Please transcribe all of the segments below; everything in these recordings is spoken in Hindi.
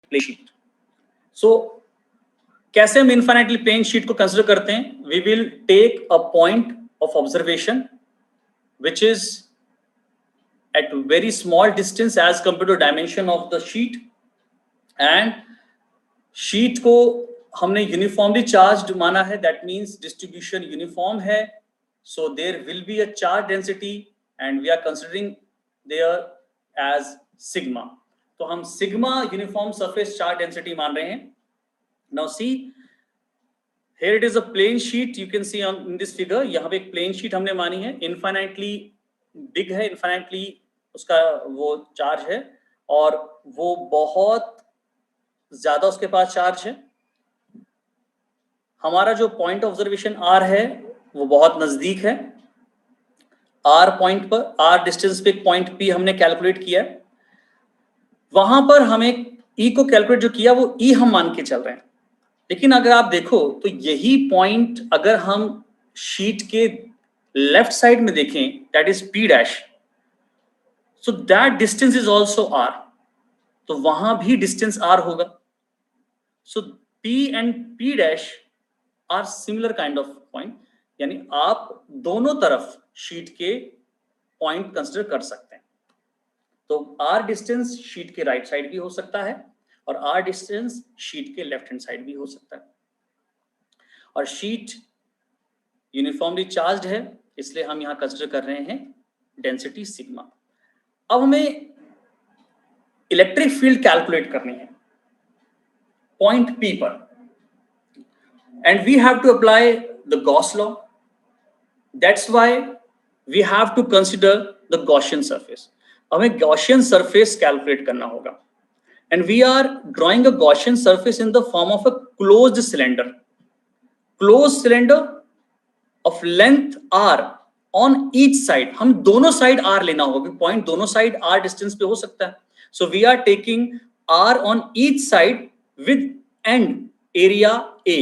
Plane sheet. सो कैसे हम इनफाइनाइटली प्लेन शीट को कंसिडर करते हैं? We will take a point of observation which is at very small distance as compared to dimension of the sheet, and sheet को हमने यूनिफॉर्मली चार्ज्ड माना है, दैट मीन्स डिस्ट्रीब्यूशन यूनिफॉर्म है, so there will be a charge density and we are considering there as sigma. तो हम sigma uniform surface charge density मान रहे हैं। Now see here it is a plane sheet, you can see on in this figure, यहाँ पे एक प्लेन शीट हमने मानी है, इनफाइनाइटली बिग है, इनफाइनाइटली उसका वो चार्ज है और वो बहुत ज्यादा उसके पास चार्ज है। हमारा जो पॉइंट ऑब्जर्वेशन आर है वो बहुत नजदीक है, आर पॉइंट पर, आर डिस्टेंस पे एक पॉइंट पी हमने कैलकुलेट किया है, वहां पर हमें ई को कैलकुलेट जो किया वो ई हम मान के चल रहे हैं। लेकिन अगर आप देखो तो यही पॉइंट अगर हम शीट के लेफ्ट साइड में देखें, that is P dash, so that distance is also R, तो वहां भी डिस्टेंस आर होगा। So P and P dash are similar kind of point, यानी आप दोनों तरफ शीट के पॉइंट कंसिडर कर सकते हैं। तो आर डिस्टेंस शीट के राइट साइड भी हो सकता है और आर डिस्टेंस शीट के लेफ्ट हैंड साइड भी हो सकता है, और शीट यूनिफॉर्मली चार्ज्ड है, इसलिए हम यहां कंसिडर कर रहे हैं डेंसिटी सिग्मा। अब हमें इलेक्ट्रिक फील्ड कैलकुलेट करनी है पॉइंट पी पर, and we have to apply the Gauss law, that's why we have to consider the Gaussian surface. हमें गॉसियन सरफेस कैलकुलेट करना होगा, and we are drawing a Gaussian surface in the form of a closed cylinder of length r on each side। हम दोनों साइड r लेना होगा, पॉइंट दोनों साइड r डिस्टेंस पे हो सकता है। so we are taking r on each side with end area a।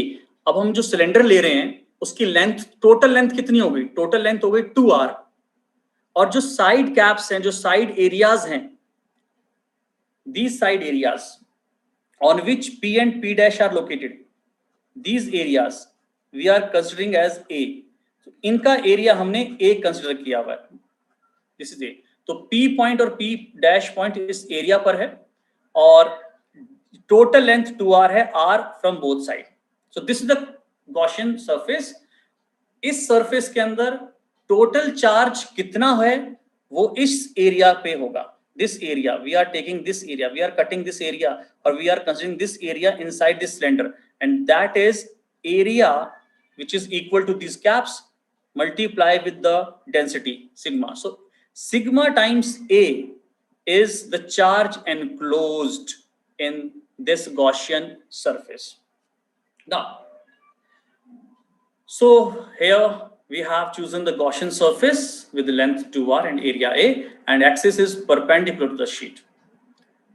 अब हम जो सिलेंडर ले रहे हैं उसकी लेंथ, टोटल लेंथ कितनी हो गई? टोटल लेंथ हो गई 2r, और जो साइड कैप्स हैं, जो साइड एरियाज हैं, these side areas on which P and P dash are located, these areas we are considering as A। so, इनका एरिया हमने A कंसिडर किया हुआ है, दिस इज A। तो P पॉइंट और P डैश पॉइंट इस एरिया पर है और टोटल लेंथ 2r है, r from both side. So this is the Gaussian surface. इस सरफेस के अंदर टोटल चार्ज कितना है वो इस एरिया पे होगा। This area, we are taking this area, we are cutting this area, or we are considering this area inside this cylinder, and that is area which is equal to these caps multiplied with the density sigma। So sigma times A is the charge enclosed in this Gaussian surface. Now, so here we have chosen the Gaussian surface with the length 2r and area A, and axis is perpendicular to the sheet.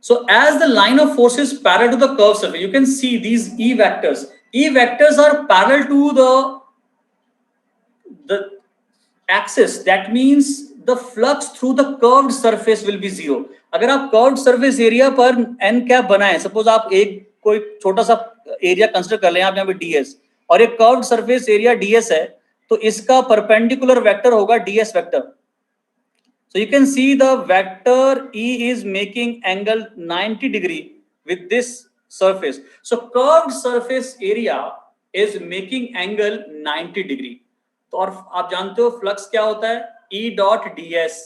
So as the line of force is parallel to the curved surface, you can see these E vectors. E vectors are parallel to the axis. That means the flux through the curved surface will be zero। अगर आप curved surface area पर n कैप बनाएं, सपोज आप एक कोई छोटा सा एरिया कंसिडर कर लें, आप यहाँ पे ds और एक कर्व्ड सरफेस एरिया ds है, तो इसका परपेंडिकुलर वेक्टर होगा ds vector. So you can see the vector E is making angle 90 degree with this surface। So curved surface area is making angle 90 degree। तो और आप जानते हो फ्लक्स क्या होता है? E dot ds।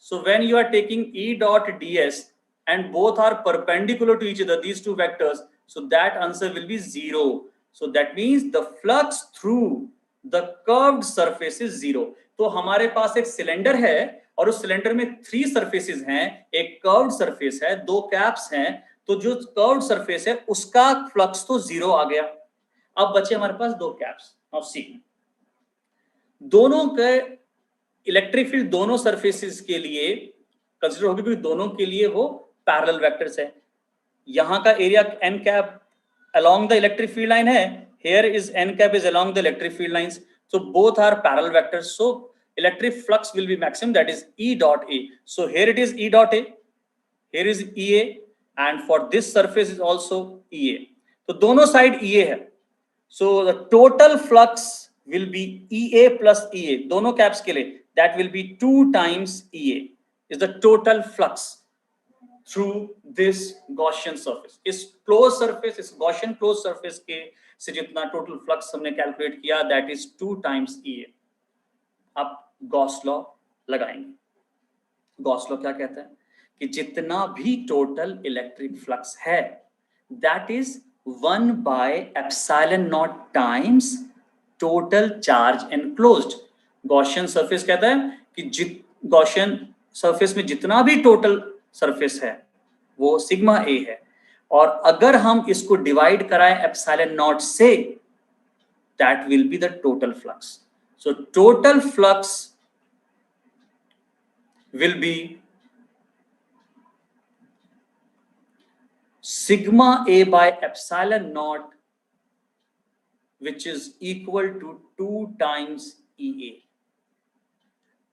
So when you are taking E dot ds and both are perpendicular to each other, these two vectors, so that answer will be 0। So that means the flux through the curved surface is 0। तो हमारे पास एक सिलेंडर है और उस सिलेंडर में 3 सरफेसेस हैं, एक कर्व्ड सरफेस है, 2 कैप्स हैं, तो जो कर्व्ड सरफेस है उसका फ्लक्स तो 0 आ गया। अब बचे हमारे पास 2 कैप्स। नाउ सी, दोनों के इलेक्ट्रिक फील्ड दोनों सरफेसेस के लिए कंसीडर होगी क्योंकि दोनों के लिए वो पैरेलल वेक्टर्स है। यहां का area n cap along the electric field line है, here is n cap is along the electric field lines, so both are parallel vectors, so electric flux will be maximum, that is E dot A। So here it is E dot A, here is EA, and for this surface is also EA. तो दोनों साइड EA है, so the total flux will be EA plus EA, दोनों कैप्स के लिए that will be 2 times EA is the total flux through this Gaussian surface. इस closed surface, इस Gaussian closed surface के से जितना टोटल फ्लक्स हमने कैलकुलेट किया that is 2 times EA. आप गॉस लॉ लगाएंगे. गॉस लॉ क्या कहता है कि जितना भी टोटल इलेक्ट्रिक फ्लक्स है that is 1 by epsilon naught times total charge enclosed. Gaussian surface कहता है कि गॉसियन सरफेस में जितना भी टोटल सरफेस है वो सिग्मा ए है, और अगर हम इसको डिवाइड कराएं एप्सिलॉन नॉट से that will be the total flux. So total flux will be sigma A by epsilon naught, which is equal to 2 times EA.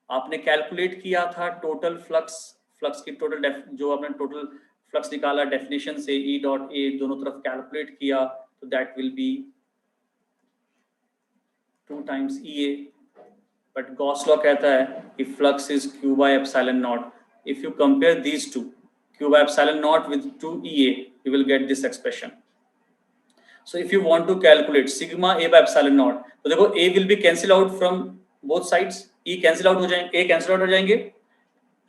आपने कैलकुलेट किया था टोटल फ्लक्स की टोटल जो आपने टोटल फ्लक्स निकाला डेफिनेशन से E डॉट A दोनों तरफ कैलकुलेट किया, तो that will be 2 times EA. But Gauss law कहता है कि flux is Q by epsilon naught. If you compare these two, Q by epsilon naught with 2 EA, you will get this expression. So if you want to calculate sigma A by epsilon naught, तो देखो A will be cancel out from both sides, E cancel out हो जाएंगे, A cancel out हो जाएंगे,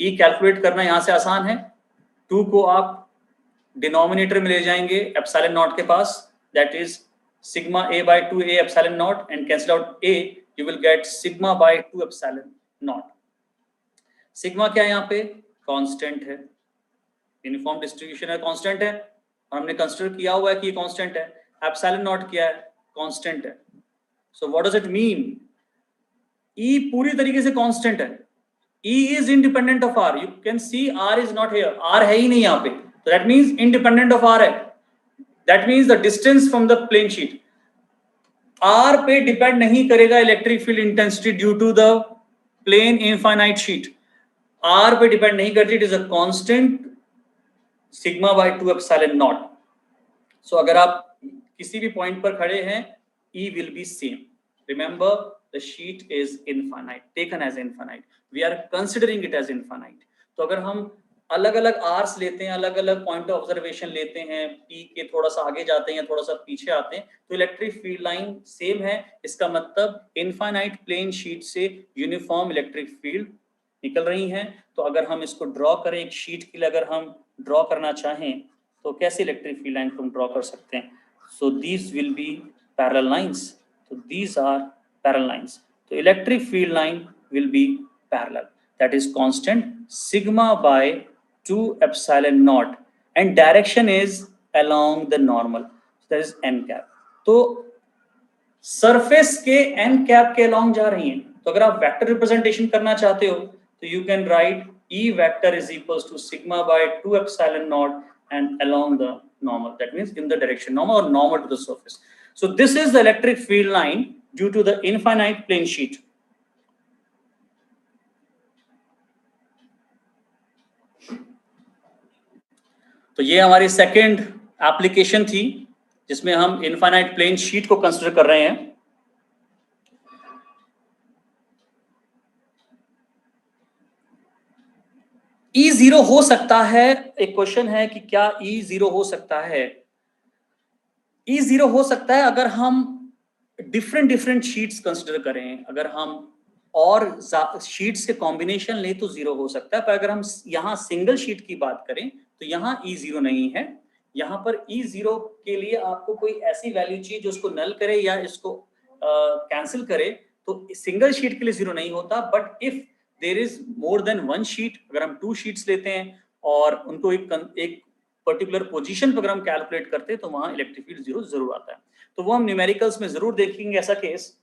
E कैलकुलेट करना यहाँ से आसान है, 2 को आप डिनोमिनेटर में ले जाएंगे epsilon naught के पास, that is sigma A by 2A epsilon naught, and cancel out A, you will get sigma by 2 epsilon naught. Sigma क्या है यहाँ पे? कांस्टेंट है, यूनिफॉर्म डिस्ट्रीब्यूशन है, कांस्टेंट है, और हमने कंसीडर किया हुआ है कि ये कांस्टेंट है. एप्सिलॉन नॉट क्या है? कांस्टेंट है. So what does it mean? E पूरी तरीके से कांस्टेंट है. E is independent of R. You can see R is not here, R है ही नहीं यहाँ पे, तो that means independent of R है. That means the distance from the plane sheet R पे डिपेंड नहीं करेगा electric field intensity due to the plane infinite sheet. R पे डिपेंड नहीं करती, it is a constant sigma by 2 epsilon naught. So अगर आप किसी भी पॉइंट पर खड़े हैं, E will be same. Remember, the sheet is infinite, taken as infinite. We are considering it as infinite. तो अगर हम अलग-अलग आर्स लेते हैं, अलग-अलग पॉइंट ऑफ ऑब्जर्वेशन लेते हैं, P के थोड़ा सा आगे जाते हैं या थोड़ा सा पीछे आते हैं, तो इलेक्ट्रिक फील्ड लाइन सेम है. इसका मतलब इनफाइनाइट प्लेन शीट से यूनिफॉर्म इलेक्ट्रिक फील्ड निकल रही हैं. तो अगर हम इसको ड्रॉ करें, एक शीट के लिए अगर हम ड्रॉ करना चाहें, तो कैसे इलेक्ट्रिक फील्ड लाइन को हम ड्रॉ कर सकते हैं? So these will be parallel lines. So these are parallel lines. So electric field line will be parallel. That is constant sigma by 2 epsilon naught, and direction is along the normal. So that is n cap. तो surface के n cap के along जा रही हैं. तो अगर आप vector representation करना चाहते हो, तो you can write E vector is equals to sigma by 2 epsilon naught and along the normal. That means in the direction normal or normal to the surface. So this is the electric field line due to the infinite plane sheet. तो ये हमारी सेकेंड एप्लीकेशन थी जिसमें हम इनफाइनाइट प्लेन शीट को कंसीडर कर रहे हैं. E जीरो हो सकता है. एक क्वेश्चन है कि क्या E जीरो हो सकता है? E जीरो हो सकता है अगर हम डिफरेंट शीट्स कंसीडर करें. अगर हम और शीट्स के कॉम्बिनेशन ले तो जीरो हो सकता है, पर अगर हम यहाँ सिंगल शीट की बात करें तो यहाँ E जीरो नहीं है. यहाँ पर E जीरो के लिए आपको कोई ऐसी वैल्यू चाहिए जो उसको नल करे या इसको कैंसिल करे. तो सिंगल शीट के लिए जीरो नहीं होता. But if there is more than one sheet, अगर हम 2 शीट्स लेते हैं और उनको एक पर्टिकुलर पोजीशन पर अगर हम कैलकुलेट करते हैं, तो वहां इलेक्ट्रिक फील्ड जीरो जरूर आता है. तो वो हम न्यूमेरिकल्स में जरूर देखेंगे ऐसा केस.